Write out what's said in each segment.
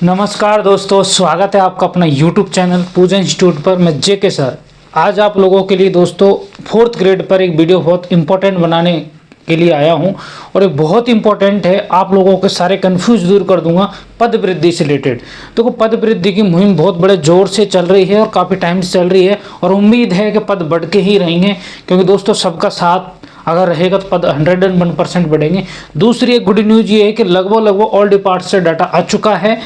नमस्कार दोस्तों, स्वागत है आपका अपना YouTube चैनल पूजा इंस्टीट्यूट पर। मैं जेके सर आज आप लोगों के लिए दोस्तों फोर्थ ग्रेड पर एक वीडियो बहुत इंपॉर्टेंट बनाने के लिए आया हूं और ये बहुत इंपॉर्टेंट है। आप लोगों के सारे कंफ्यूज दूर कर दूंगा पद वृद्धि से रिलेटेड। देखो, पद वृद्धि की मुहिम बहुत बड़े जोर से चल रही है और काफ़ी टाइम से चल रही है और उम्मीद है कि पद बढ़ के ही रहेंगे, क्योंकि दोस्तों सबका साथ अगर रहेगा तो पद 101% बढ़ेंगे। दूसरी एक गुड न्यूज़ ये है कि लगभग ऑल डिपार्ट से डाटा आ चुका है।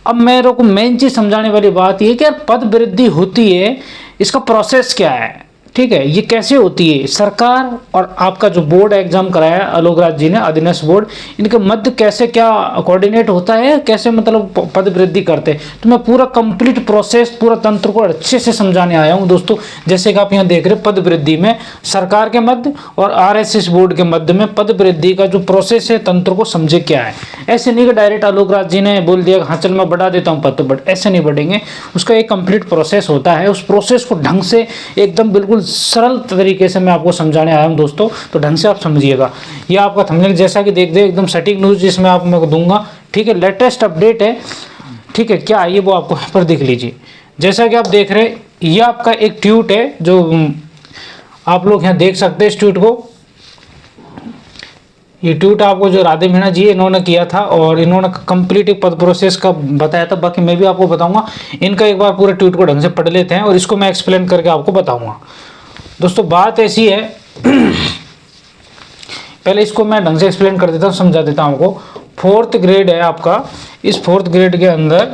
अब मेरे को मेन चीज़ समझाने वाली बात ये है कि यार पद वृद्धि होती है, इसका प्रोसेस क्या है, ठीक है, ये कैसे होती है। सरकार और आपका जो बोर्ड एग्जाम कराया आलोक राज जी ने, अधीनस्थ बोर्ड, इनके मध्य कैसे क्या कोऑर्डिनेट होता है, कैसे मतलब पद वृद्धि करते हैं, तो मैं पूरा कंप्लीट प्रोसेस पूरा तंत्र को अच्छे से समझाने आया हूँ दोस्तों। जैसे कि आप यहाँ देख रहे हैं, पद वृद्धि में सरकार के मध्य और आरएसएस बोर्ड के मध्य में पद वृद्धि का जो प्रोसेस है, तंत्र को समझे क्या है। ऐसे नहीं कि डायरेक्ट आलोक राज जी ने बोल दिया हाँ चल मैं बढ़ा देता हूँ पद, तो बट ऐसे नहीं बढ़ेंगे। उसका एक कंप्लीट प्रोसेस होता है। उस प्रोसेस को ढंग से एकदम बिल्कुल सरल तरीके से मैं आपको समझाने आया हूँ दोस्तों, तो ढंग से आप समझिएगा। ये आपका थंबनेल जैसा कि देख दे एकदम सटीक न्यूज़ जिसमें आप मैं दूंगा, ठीक है, लेटेस्ट अपडेट है, ठीक है। क्या ये वो आपको यहाँ पर देख लीजिए। जैसा कि आप देख रहे हैं, ये आपका एक ट्वीट है जो आप लोग यहाँ देख सकते हैं। इस ट्वीट को, ये ट्वीट आपको जो राधे मीणा जी इन्होंने किया था और इन्होंने कंप्लीट एक पद प्रोसेस का बताया था। बाकी मैं भी आपको बताऊंगा। इनका एक बार पूरे ट्वीट को ढंग से पढ़ लेते हैं और इसको मैं एक्सप्लेन करके आपको बताऊंगा। दोस्तों बात ऐसी है, पहले इसको मैं ढंग से एक्सप्लेन कर देता हूँ, समझा देता हूँ आपको। फोर्थ ग्रेड है आपका, इस फोर्थ ग्रेड के अंदर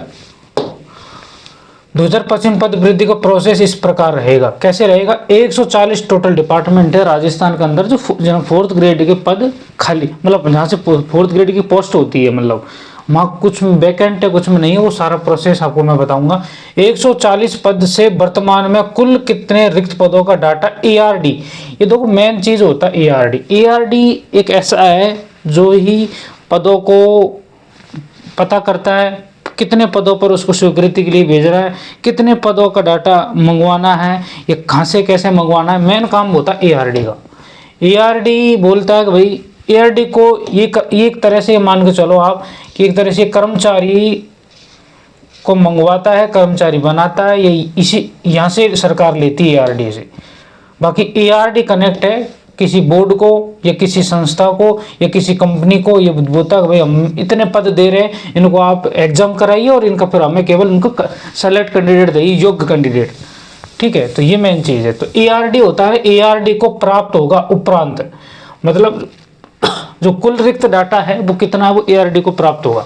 2025 पद वृद्धि का प्रोसेस इस प्रकार रहेगा। कैसे रहेगा? 140 टोटल डिपार्टमेंट है राजस्थान के अंदर जो फोर्थ ग्रेड के पद खाली, मतलब जहाँ से फोर्थ ग्रेड की पोस्ट होती है, मतलब वहाँ कुछ में वैकेंट है कुछ में नहीं है, वो सारा प्रोसेस आपको मैं बताऊंगा। 140 पद से वर्तमान में कुल कितने रिक्त पदों का डाटा ARD, ये देखो मेन चीज होता है ARD एक ऐसा है जो ही पदों को पता करता है, कितने पदों पर उसको स्वीकृति के लिए भेज रहा है, कितने पदों का डाटा मंगवाना है, ये कहाँ से कैसे मंगवाना है, मेन काम होता है ARD का। ARD बोलता है कि भाई ARD को ये एक तरह से मान के चलो आप कि एक तरह से कर्मचारी को मंगवाता है, कर्मचारी बनाता है, ये इसी यहाँ से सरकार लेती है ARD से। बाकी ARD कनेक्ट है किसी बोर्ड को या किसी संस्था को या किसी कंपनी को, ये बोलता है भाई हम इतने पद दे रहे हैं, इनको आप एग्जाम कराइए और इनका फिर हमें केवल इनको सेलेक्ट कैंडिडेट देइए, योग्य कैंडिडेट, ठीक है। तो ये मेन चीज़ है। तो ARD होता है, ARD को प्राप्त होगा उपरांत, मतलब जो कुल रिक्त डाटा है वो कितना है, वो ARD को प्राप्त होगा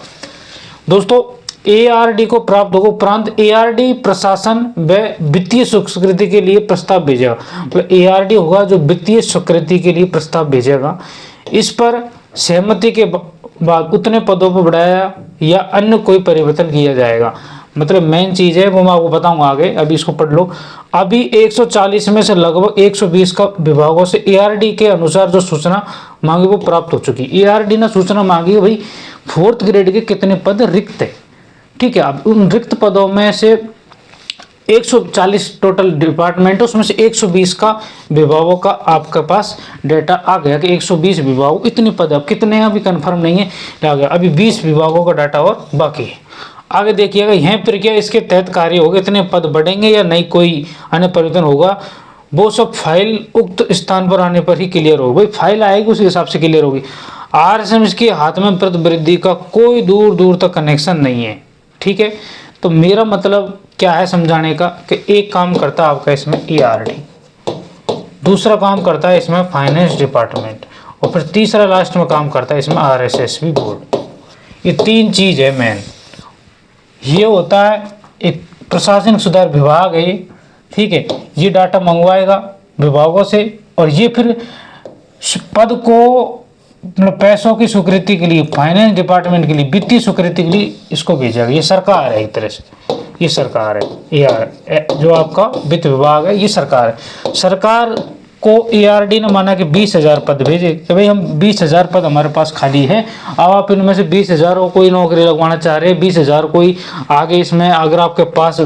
दोस्तों। ARD को प्राप्त होगा उपरांत ARD प्रशासन व वित्तीय स्वीकृति के लिए प्रस्ताव भेजेगा। मतलब ARD होगा जो वित्तीय स्वीकृति के लिए प्रस्ताव भेजेगा। इस पर सहमति के बाद उतने पदों पर बढ़ाया या अन्य कोई परिवर्तन किया जाएगा। मतलब मेन चीज़ है वो मैं आपको बताऊंगा आगे, अभी इसको पढ़ लो। अभी 140 में से लगभग 120 का विभागों से ARD के अनुसार जो सूचना मांगी वो प्राप्त हो चुकी। ARD ने सूचना मांगी भाई फोर्थ ग्रेड के कितने पद रिक्त है, ठीक है। अब उन रिक्त पदों में से 140 टोटल डिपार्टमेंट, उसमें से 120 का विभागों का आपके पास डाटा आ गया कि 120 विभाग इतने पद, अब कितने हैं अभी कंफर्म नहीं है, आ गया। अभी 20 विभागों का डाटा और बाकी है। आगे देखिएगा यहाँ पर क्या इसके तहत कार्य होगा, इतने पद बढ़ेंगे या नहीं कोई अन्य परिवर्तन होगा, वो सब फाइल उक्त स्थान पर आने पर ही क्लियर होगा। भाई फाइल आएगी उसी हिसाब से क्लियर होगी। RSM के हाथ में पद वृद्धि का कोई दूर दूर तक कनेक्शन नहीं है, ठीक है। तो मेरा मतलब क्या है समझाने का कि एक काम करता है आपका इसमें ARD, दूसरा काम करता है इसमें फाइनेंस डिपार्टमेंट और फिर तीसरा लास्ट में काम करता है इसमें RSSB बोर्ड। ये तीन चीज़ है मेन। ये होता है एक प्रशासनिक सुधार विभाग है, ठीक है। ये डाटा मंगवाएगा विभागों से और ये फिर पद को मतलब पैसों की स्वीकृति के लिए फाइनेंस डिपार्टमेंट के लिए वित्तीय स्वीकृति के लिए इसको भेजेगा। ये सरकार है एक तरह से, ये सरकार है। जो आपका वित्त विभाग है ये सरकार है। सरकार को ERD ने माना कि 20,000 पद भेजे कि भाई हम 20,000 पद हमारे पास खाली है, अब आप इनमें से 20,000 को कोई नौकरी लगवाना चाह रहे हैं, 20,000 कोई आगे इसमें अगर आपके पास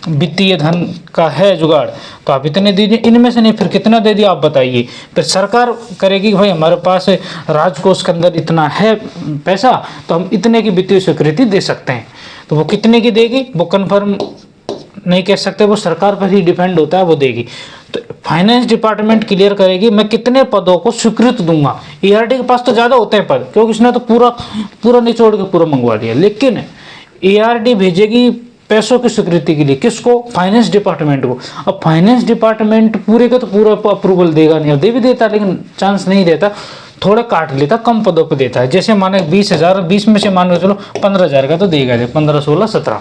वित्तीय धन का है जुगाड़ तो आप इतने दीजिए, इनमें से नहीं फिर कितना दे दिया आप बताइए। फिर सरकार करेगी कि भाई हमारे पास राजकोष के अंदर इतना है पैसा तो हम इतने की वित्तीय स्वीकृति दे सकते हैं, तो वो कितने की देगी वो कन्फर्म नहीं कह सकते, वो सरकार पर ही डिपेंड होता है, वो देगी। तो फाइनेंस डिपार्टमेंट क्लियर करेगी मैं कितने पदों को स्वीकृत दूंगा। ERD के पास तो ज़्यादा होते हैं पद, क्योंकि उसने तो पूरा निचोड़ के पूरा मंगवा दिया, लेकिन ERD भेजेगी पैसों की स्वीकृति के लिए किसको, फाइनेंस डिपार्टमेंट को। अब फाइनेंस डिपार्टमेंट पूरे का तो पूरा अप्रूवल देगा नहीं, दे भी देता लेकिन चांस नहीं देता, थोड़ा काट लेता, कम पदों पर देता है। जैसे माने 20,000, 20 में से मान लो चलो 15,000 का तो देगा, 15, 16, 17।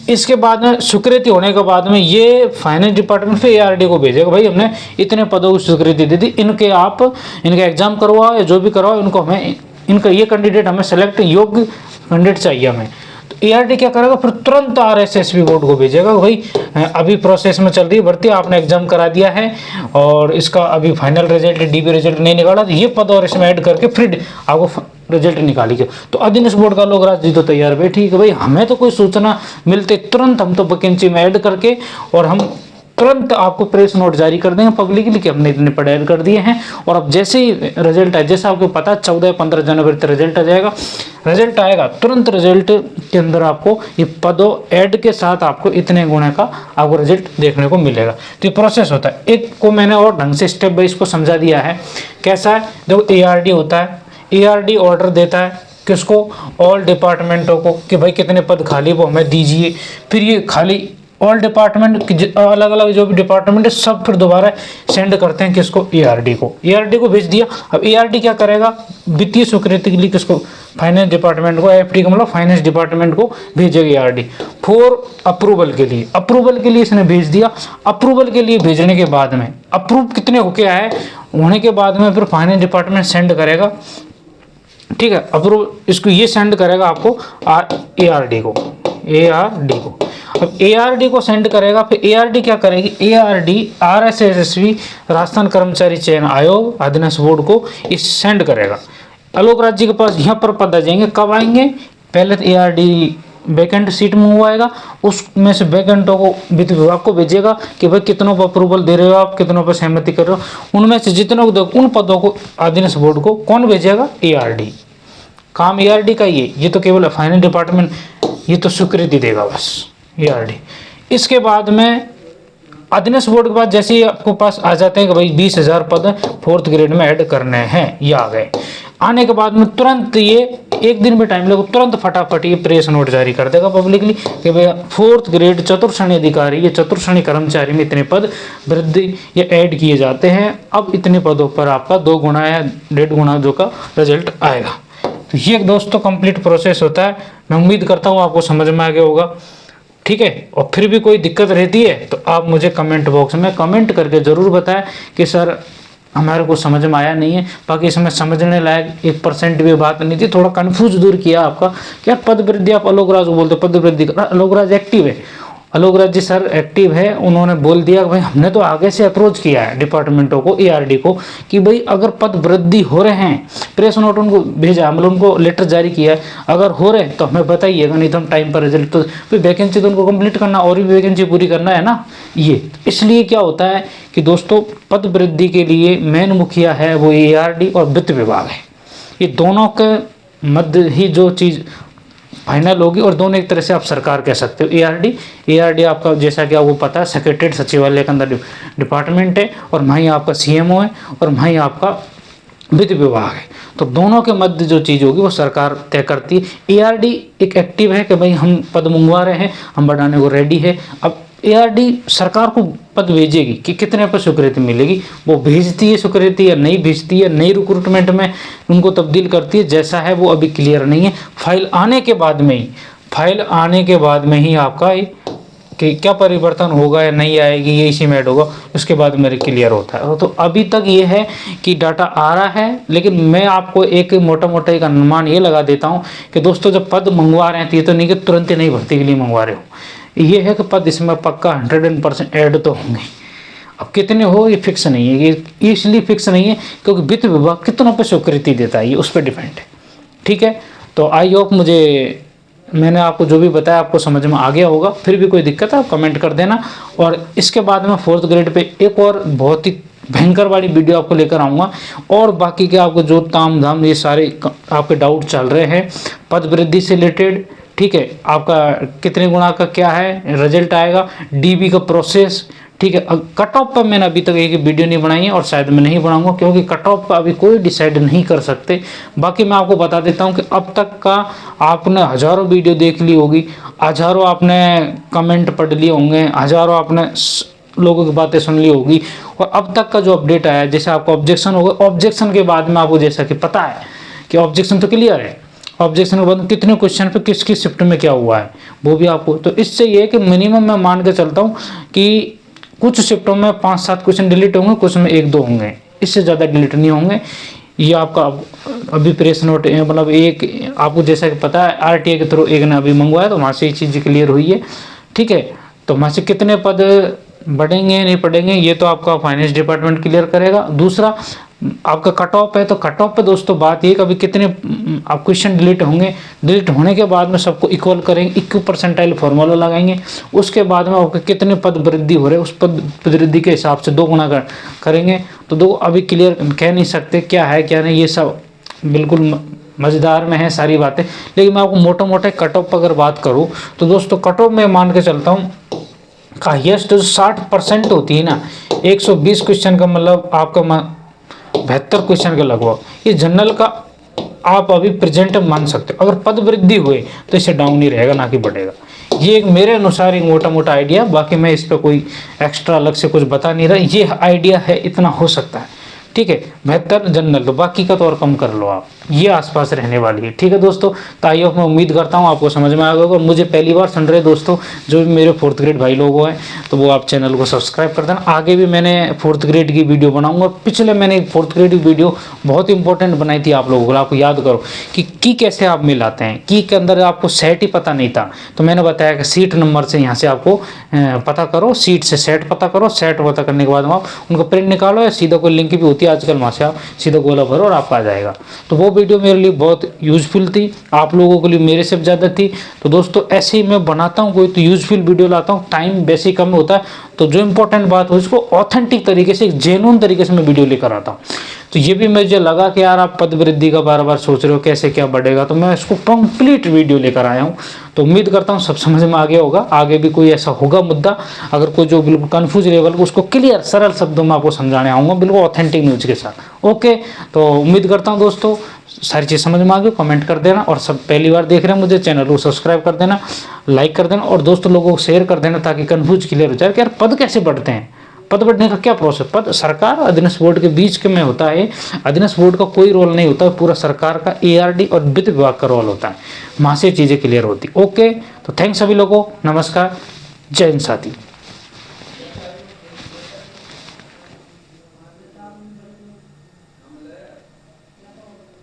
इसके बाद में स्वीकृति होने के बाद में ये फाइनेंस डिपार्टमेंट फिर ERD को भेजेगा, भाई हमने इतने पदों की स्वीकृति दे दी, इनका एग्जाम करवाओ या जो भी करवाओ, इनको हमें इनका ये कैंडिडेट हमें सेलेक्ट योग्य कैंडिडेट चाहिए हमें। तो ERD क्या करेगा फिर तुरंत RSSB बोर्ड को भेजेगा, भाई अभी प्रोसेस में चल रही है भर्ती, आपने एग्जाम करा दिया है और इसका अभी फाइनल रिजल्ट DP रिजल्ट नहीं निकाला, तो ये पद और इसमें ऐड करके फिर आपको रिजल्ट निकालिए। तो अधीनस्थ बोर्ड का लोग राज जी तो तैयार बैठी कि भाई हमें तो कोई सूचना मिलते तुरंत हम तो वैकेंसी में ऐड करके और हम तुरंत आपको प्रेस नोट जारी कर देंगे पब्लिकली कि हमने इतने पद ऐड कर दिए हैं। और अब जैसे ही रिजल्ट आए, जैसा आपको पता 14-15 जनवरी तक रिजल्ट आ जाएगा, रिजल्ट आएगा तुरंत रिजल्ट के अंदर आपको ये पदों ऐड के साथ आपको इतने गुणे का आपको रिजल्ट देखने को मिलेगा। तो ये प्रोसेस होता है। एक को मैंने और ढंग से स्टेप बाय इसको समझा दिया है। कैसा है, देखो ERD होता है, ERD ऑर्डर देता है किसको, ऑल डिपार्टमेंटों को कि भाई कितने पद खाली वो हमें दीजिए। फिर ये खाली ऑल डिपार्टमेंट अलग अलग जो भी डिपार्टमेंट है सब फिर दोबारा सेंड करते हैं किसको, ERD को। ERD को भेज दिया, अब ERD क्या करेगा, वित्तीय स्वीकृति के लिए किसको, फाइनेंस डिपार्टमेंट को, FD का मतलब फाइनेंस डिपार्टमेंट को भेजेगा ERD फॉर अप्रूवल के लिए। अप्रूवल के लिए इसने भेज दिया। अप्रूवल के लिए भेजने के बाद में अप्रूव कितने होके आए होने के बाद में फिर फाइनेंस डिपार्टमेंट सेंड करेगा, ठीक है, अप्रूव इसको ये सेंड करेगा आपको ERD को। अब ERD को सेंड करेगा, फिर ERD क्या करेगी, ERD RSSB राजस्थान कर्मचारी चयन आयोग अधीनस्थ बोर्ड को इस सेंड करेगा। आलोक राज जी के पास यहाँ पर पद आ जाएंगे, कब आएंगे, पहले तो ERD वैकेंट सीट मंगवाएगा, उसमें से वैकेंटों को वित्त विभाग को भेजेगा कि भाई कितनों पर अप्रूवल दे रहे हो आप, कितनों पर सहमति कर रहे हो, उनमें से जितनों को दो उन पदों को अधीनस्थ बोर्ड को कौन भेजेगा, ERD। काम ERD का ये तो केवल फाइनेंस डिपार्टमेंट ये तो स्वीकृति देगा बस ERD। इसके बाद में अधीनस्थ बोर्ड के बाद जैसे ही आपको पास आ जाते हैं कि भाई 20,000 पद 4th ग्रेड में ऐड करने हैं, ये आ गए। आने के बाद में तुरंत ये एक दिन भी टाइम लगेगा, तुरंत फटाफट ये प्रेस नोट जारी कर देगा पब्लिकली कि भाई 4th ग्रेड चतुर्थ श्रेणी अधिकारी या चतुर्थ श्रेणी कर्मचारी में इतने पद वृद्धि या ऐड किए जाते हैं, अब इतने पदों पर आपका 2 गुना या 1.5 गुना जो का रिजल्ट आएगा। तो ये दोस्तों कंप्लीट प्रोसेस होता है। मैं उम्मीद करता हूँ आपको समझ में आ गया होगा, ठीक है। और फिर भी कोई दिक्कत रहती है तो आप मुझे कमेंट बॉक्स में कमेंट करके ज़रूर बताएं कि सर हमारे को समझ में आया नहीं है। बाकी इसमें समझने लायक 1% भी बात नहीं थी, थोड़ा कंफ्यूज दूर किया आपका। क्या पद वृद्धि आप आलोक राज को बोलते, पद वृद्धि आलोक राज एक्टिव है, आलोक राज जी सर एक्टिव है, उन्होंने बोल दिया कि भाई हमने तो आगे से अप्रोच किया है डिपार्टमेंटों को, ERD को, कि भाई अगर पद वृद्धि हो रहे हैं, प्रेस नोट उनको भेजा, मतलब उनको लेटर जारी किया है, अगर हो रहे तो हमें बताइएगा, नहीं तो हम टाइम पर रिजल्ट तो फिर वैकेंसी तो उनको कंप्लीट करना और भी वैकेंसी पूरी करना है ना। ये इसलिए क्या होता है कि दोस्तों पद वृद्धि के लिए मेन मुखिया है वो ERD और वित्त विभाग है, ये दोनों के मध्य ही जो चीज़ फाइनल होगी, और दोनों एक तरह से आप सरकार कह सकते हो। ERD आपका जैसा कि आपको पता है सेक्रेटरीट सचिवालय के अंदर डिपार्टमेंट है, और वहीं आपका CMO है, और वहीं आपका वित्त विभाग है। तो दोनों के मध्य जो चीज़ होगी वो सरकार तय करती है। ERD एक एक्टिव है कि भाई हम पद मंगवा रहे हैं, हम बढ़ाने को रेडी है। अब ERD सरकार को पद भेजेगी कि कितने पर स्वीकृति मिलेगी, वो भेजती है स्वीकृति या नहीं भेजती है, नई रिक्रूटमेंट में उनको तब्दील करती है, जैसा है वो अभी क्लियर नहीं है। फाइल आने के बाद में ही आपका कि क्या परिवर्तन होगा या नहीं आएगी, ये इसी में ऐड होगा, उसके बाद मेरे क्लियर होता है। तो अभी तक ये है कि डाटा आ रहा है, लेकिन मैं आपको एक मोटा एक अनुमान ये लगा देता हूँ कि दोस्तों जब पद मंगवा रहे हैं तो ये तो नहीं कि तुरंत ही नहीं भर्ती के लिए मंगवा रहे हो, ये है कि पद इसमें पक्का 100% ऐड तो होंगे। अब कितने हो ये फिक्स नहीं है, ये इसलिए फिक्स नहीं है क्योंकि वित्त विभाग कितनों पर स्वीकृति देता है, ये उस पर डिपेंड है। ठीक है, तो आई होप मैंने आपको जो भी बताया आपको समझ में आ गया होगा। फिर भी कोई दिक्कत है आप कमेंट कर देना। और इसके बाद में 4th ग्रेड पे एक और बहुत ही भयंकर वाली वीडियो आपको लेकर आऊँगा, और बाकी के आपको जो ताम झाम ये सारे आपके डाउट चल रहे हैं पद वृद्धि से रिलेटेड, ठीक है, आपका कितने गुणा का क्या है रिजल्ट आएगा, डीबी का प्रोसेस, ठीक है। कट ऑफ पर मैंने अभी तक एक वीडियो नहीं बनाई है और शायद मैं नहीं बनाऊंगा क्योंकि कट ऑफ का अभी कोई डिसाइड नहीं कर सकते। बाकी मैं आपको बता देता हूं कि अब तक का आपने हज़ारों वीडियो देख ली होगी, हज़ारों आपने कमेंट पढ़ लिए होंगे, हज़ारों आपने लोगों की बातें सुन ली होगी, और अब तक का जो अपडेट आया है, जैसे आपको ऑब्जेक्शन होगा, ऑब्जेक्शन के बाद में आपको जैसा कि पता है कि ऑब्जेक्शन तो क्लियर है, ऑब्जेक्शन के बाद कितने क्वेश्चन पे किस किस शिफ्ट में क्या हुआ है वो भी आपको, तो इससे ये है कि मिनिमम मैं मान के चलता हूँ कि कुछ शिफ्टों में 5-7 क्वेश्चन डिलीट होंगे, कुछ में 1-2 होंगे, इससे ज़्यादा डिलीट नहीं होंगे। ये आपका अभी प्रेस नोट मतलब एक आपको जैसा कि पता है आरटीए के थ्रू एक ने अभी मंगवाया, तो वहाँ से ये चीज़ क्लियर हुई है। ठीक है, तो वहाँ से कितने पद बढ़ेंगे नहीं बढ़ेंगे ये तो आपका फाइनेंस डिपार्टमेंट क्लियर करेगा। दूसरा आपका कट ऑफ है, तो कट ऑफ पे दोस्तों बात ये कभी कितने आप क्वेश्चन डिलीट होंगे, डिलीट होने के बाद में सबको इक्वल करेंगे, इक्व परसेंटाइल फार्मूला लगाएंगे, उसके बाद में आपके कितने पद वृद्धि हो रहे हैं उस पद वृद्धि के हिसाब से 2 गुना करेंगे। तो दो अभी क्लियर कह नहीं सकते क्या है क्या नहीं, ये सब बिल्कुल मज़ेदार में है सारी बातें, लेकिन मैं आपको मोटा मोटा कट ऑफ अगर बात करूँ तो दोस्तों कट ऑफ में मान के चलता हूँ का हाईएस्ट जो 60% होती है ना, 120 क्वेश्चन का मतलब आपका 72 क्वेश्चन के लगभग, ये जनरल का आप अभी प्रेजेंट मान सकते हो। अगर पद वृद्धि हुए तो इसे डाउन ही रहेगा ना कि बढ़ेगा। ये एक मेरे अनुसार एक मोटा मोटा आइडिया, बाकी मैं इस पर कोई एक्स्ट्रा अलग से कुछ बता नहीं रहा, ये आइडिया है इतना हो सकता है। ठीक है, 72 जनरल, तो बाकी का तो और कम कर लो आप, ये आसपास रहने वाली है। ठीक है दोस्तों, तो आई होप मैं उम्मीद करता हूँ आपको समझ में आ गया होगा। और मुझे पहली बार सुन रहे दोस्तों जो भी मेरे 4th ग्रेड भाई लोग हैं तो वो आप चैनल को सब्सक्राइब कर देना। आगे भी मैंने 4th ग्रेड की वीडियो बनाऊंगा। पिछले मैंने 4th ग्रेड की वीडियो बहुत इंपॉर्टेंट बनाई थी आप लोगों को, आपको याद करो कि की कैसे आप मिलाते हैं, की के अंदर आपको सेट ही पता नहीं था, तो मैंने बताया कि सीट नंबर से यहाँ से आपको पता करो, सीट से सेट पता करो, सेट पता करने के बाद आप उनका प्रिंट निकालो, या सीधा कोई लिंक भी होती है आजकल, वहाँ से आप सीधा गोला भरो और आपका आ जाएगा। तो वो वीडियो मेरे लिए बहुत यूज़फुल थी, आप लोगों के लिए मेरे से ज़्यादा थी। तो दोस्तों ऐसे ही मैं बनाता हूँ कोई तो यूज़फुल वीडियो लाता हूँ, टाइम वैसे ही कम होता है, तो जो इंपॉर्टेंट बात हो उसको ऑथेंटिक तरीके से, एक जेन्युइन तरीके से मैं वीडियो लेकर आता हूँ। तो ये भी मुझे लगा कि यार आप पद वृद्धि का बार बार सोच रहे हो कैसे क्या बढ़ेगा, तो मैं इसको कंप्लीट वीडियो लेकर आया हूँ। तो उम्मीद करता हूँ सब समझ में आ गया होगा। आगे भी कोई ऐसा होगा मुद्दा, अगर कोई जो बिल्कुल कन्फ्यूज लेवल को, उसको क्लियर सरल शब्दों में आपको समझाने आऊँगा, बिल्कुल ऑथेंटिक न्यूज़ के साथ। ओके, तो उम्मीद करता हूँ दोस्तों सारी चीज़ समझ में आ गई। कमेंट कर देना, और सब पहली बार देख रहे हैं मुझे चैनल को सब्सक्राइब कर देना, लाइक कर देना, और दोस्तों लोगों को शेयर कर देना ताकि कन्फ्यूज क्लियर हो जाए कि यार पद कैसे बढ़ते हैं, पद बढ़ने का क्या प्रोसेस। पद सरकार अधीनस्थ बोर्ड के बीच के में होता है, अधीनस्थ बोर्ड का कोई रोल नहीं होता, पूरा सरकार का एआरडी और वित्त विभाग का रोल होता है, वहाँ से चीज़ें क्लियर होती। ओके, तो थैंक्स सभी लोगों को, नमस्कार, जय हिंद साथी।